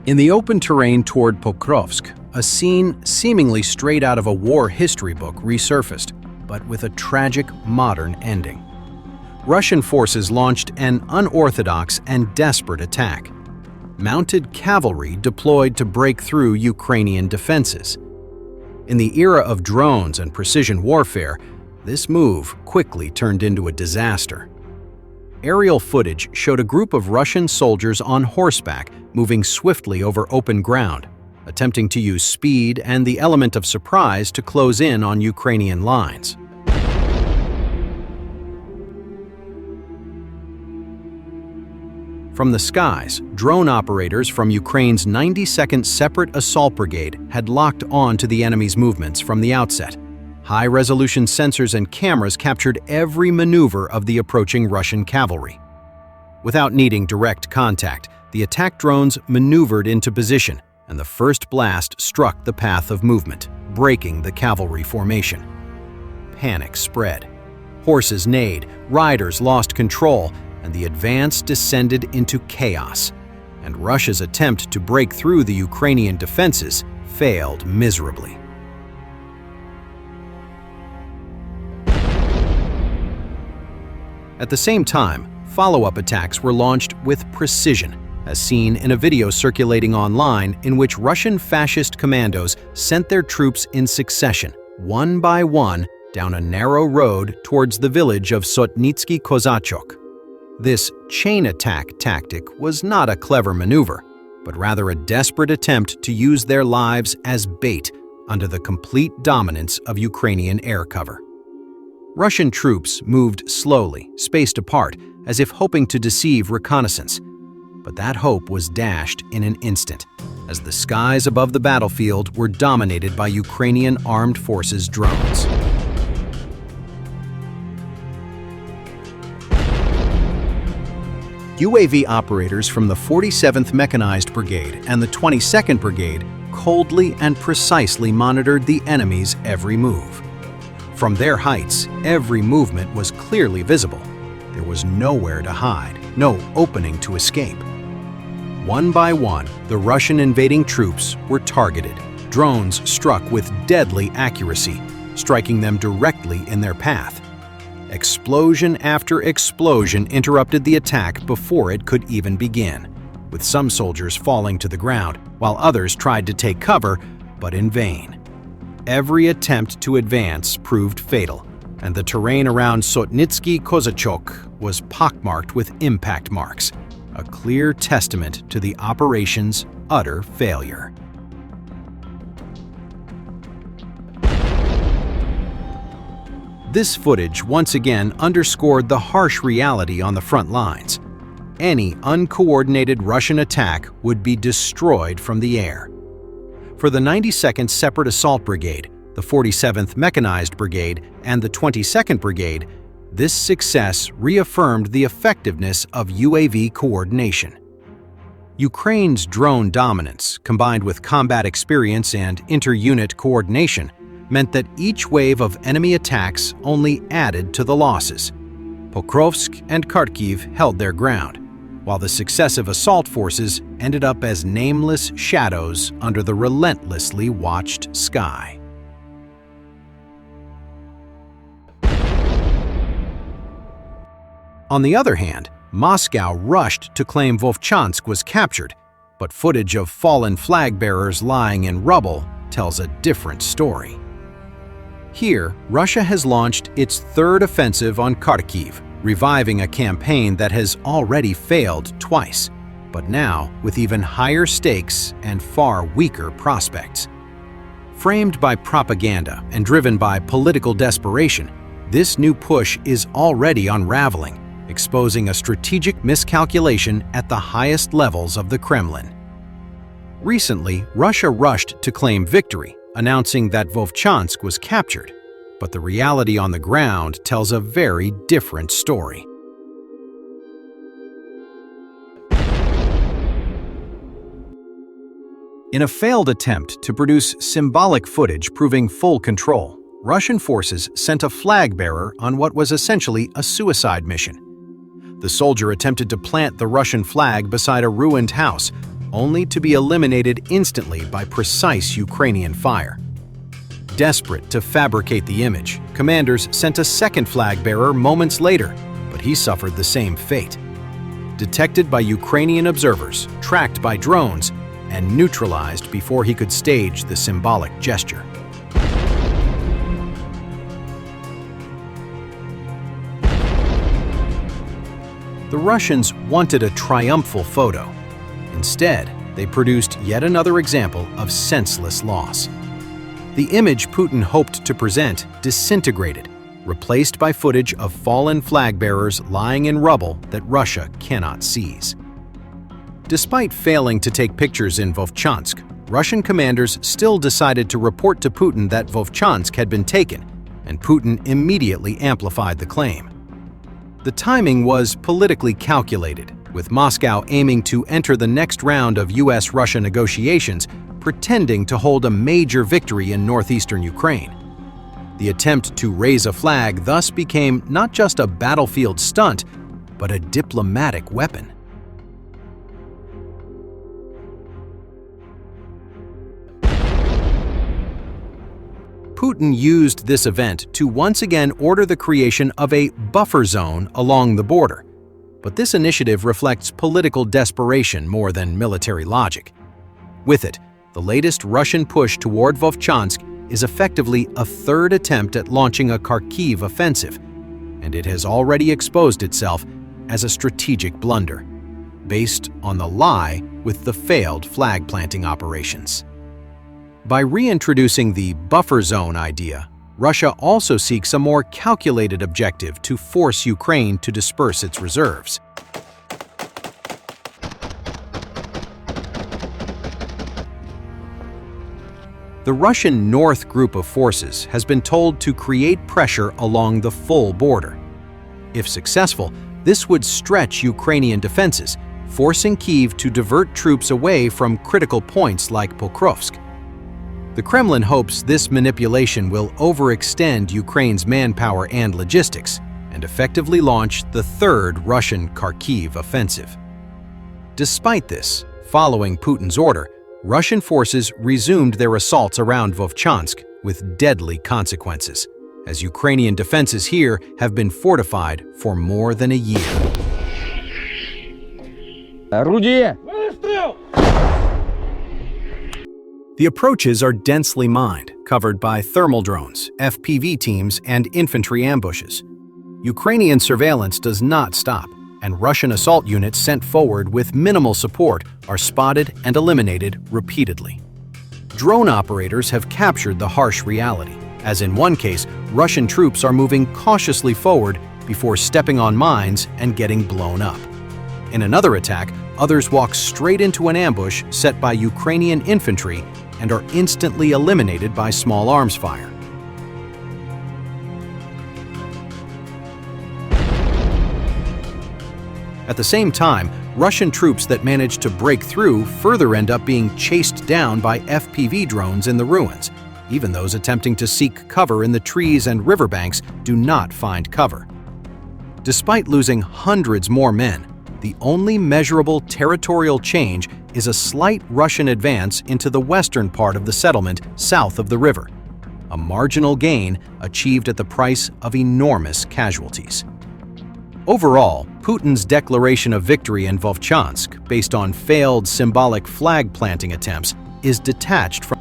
In the open terrain toward Pokrovsk, a scene seemingly straight out of a war history book resurfaced, but with a tragic modern ending. Russian forces launched an unorthodox and desperate attack. Mounted cavalry deployed to break through Ukrainian defenses. In the era of drones and precision warfare, this move quickly turned into a disaster. Aerial footage showed a group of Russian soldiers on horseback moving swiftly over open ground, attempting to use speed and the element of surprise to close in on Ukrainian lines. From the skies, drone operators from Ukraine's 92nd Separate Assault Brigade had locked on to the enemy's movements from the outset. High-resolution sensors and cameras captured every maneuver of the approaching Russian cavalry. Without needing direct contact, the attack drones maneuvered into position, and the first blast struck the path of movement, breaking the cavalry formation. Panic spread. Horses neighed, riders lost control, and the advance descended into chaos, and Russia's attempt to break through the Ukrainian defenses failed miserably. At the same time, follow-up attacks were launched with precision, as seen in a video circulating online in which Russian fascist commandos sent their troops in succession, one by one, down a narrow road towards the village of Sotnitsky Kozachok. This chain attack tactic was not a clever maneuver, but rather a desperate attempt to use their lives as bait under the complete dominance of Ukrainian air cover. Russian troops moved slowly, spaced apart, as if hoping to deceive reconnaissance. But that hope was dashed in an instant, as the skies above the battlefield were dominated by Ukrainian armed forces drones. UAV operators from the 47th Mechanized Brigade and the 22nd Brigade coldly and precisely monitored the enemy's every move. From their heights, every movement was clearly visible. There was nowhere to hide, no opening to escape. One by one, the Russian invading troops were targeted. Drones struck with deadly accuracy, striking them directly in their path. Explosion after explosion interrupted the attack before it could even begin, with some soldiers falling to the ground, while others tried to take cover, but in vain. Every attempt to advance proved fatal, and the terrain around Sotnitsky Kozachok was pockmarked with impact marks, a clear testament to the operation's utter failure. This footage once again underscored the harsh reality on the front lines. Any uncoordinated Russian attack would be destroyed from the air. For the 92nd Separate Assault Brigade, the 47th Mechanized Brigade, and the 22nd Brigade, this success reaffirmed the effectiveness of UAV coordination. Ukraine's drone dominance, combined with combat experience and inter-unit coordination, meant that each wave of enemy attacks only added to the losses. Pokrovsk and Kharkiv held their ground, while the successive assault forces ended up as nameless shadows under the relentlessly watched sky. On the other hand, Moscow rushed to claim Vovchansk was captured, but footage of fallen flag bearers lying in rubble tells a different story. Here, Russia has launched its third offensive on Kharkiv, reviving a campaign that has already failed twice, but now with even higher stakes and far weaker prospects. Framed by propaganda and driven by political desperation, this new push is already unraveling, exposing a strategic miscalculation at the highest levels of the Kremlin. Recently, Russia rushed to claim victory, announcing that Vovchansk was captured, but the reality on the ground tells a very different story. In a failed attempt to produce symbolic footage proving full control, Russian forces sent a flag bearer on what was essentially a suicide mission. The soldier attempted to plant the Russian flag beside a ruined house, only to be eliminated instantly by precise Ukrainian fire. Desperate to fabricate the image, commanders sent a second flag bearer moments later, but he suffered the same fate. Detected by Ukrainian observers, tracked by drones, and neutralized before he could stage the symbolic gesture. The Russians wanted a triumphal photo. Instead, they produced yet another example of senseless loss. The image Putin hoped to present disintegrated, replaced by footage of fallen flag bearers lying in rubble that Russia cannot seize. Despite failing to take pictures in Vovchansk, Russian commanders still decided to report to Putin that Vovchansk had been taken, and Putin immediately amplified the claim. The timing was politically calculated, with Moscow aiming to enter the next round of US-Russia negotiations, pretending to hold a major victory in northeastern Ukraine. The attempt to raise a flag thus became not just a battlefield stunt, but a diplomatic weapon. Putin used this event to once again order the creation of a buffer zone along the border. But this initiative reflects political desperation more than military logic. With it, the latest Russian push toward Vovchansk is effectively a third attempt at launching a Kharkiv offensive, and it has already exposed itself as a strategic blunder, based on the lie with the failed flag-planting operations. By reintroducing the buffer zone idea, Russia also seeks a more calculated objective to force Ukraine to disperse its reserves. The Russian North group of forces has been told to create pressure along the full border. If successful, this would stretch Ukrainian defenses, forcing Kyiv to divert troops away from critical points like Pokrovsk. The Kremlin hopes this manipulation will overextend Ukraine's manpower and logistics and effectively launch the third Russian Kharkiv offensive. Despite this, following Putin's order, Russian forces resumed their assaults around Vovchansk with deadly consequences, as Ukrainian defenses here have been fortified for more than a year. The approaches are densely mined, covered by thermal drones, FPV teams, and infantry ambushes. Ukrainian surveillance does not stop, and Russian assault units sent forward with minimal support are spotted and eliminated repeatedly. Drone operators have captured the harsh reality, as in one case, Russian troops are moving cautiously forward before stepping on mines and getting blown up. In another attack, others walk straight into an ambush set by Ukrainian infantry and are instantly eliminated by small arms fire. At the same time, Russian troops that manage to break through further end up being chased down by FPV drones in the ruins. Even those attempting to seek cover in the trees and riverbanks do not find cover. Despite losing hundreds more men, the only measurable territorial change is a slight Russian advance into the western part of the settlement south of the river, a marginal gain achieved at the price of enormous casualties. Overall, Putin's declaration of victory in Vovchansk, based on failed symbolic flag-planting attempts, is detached from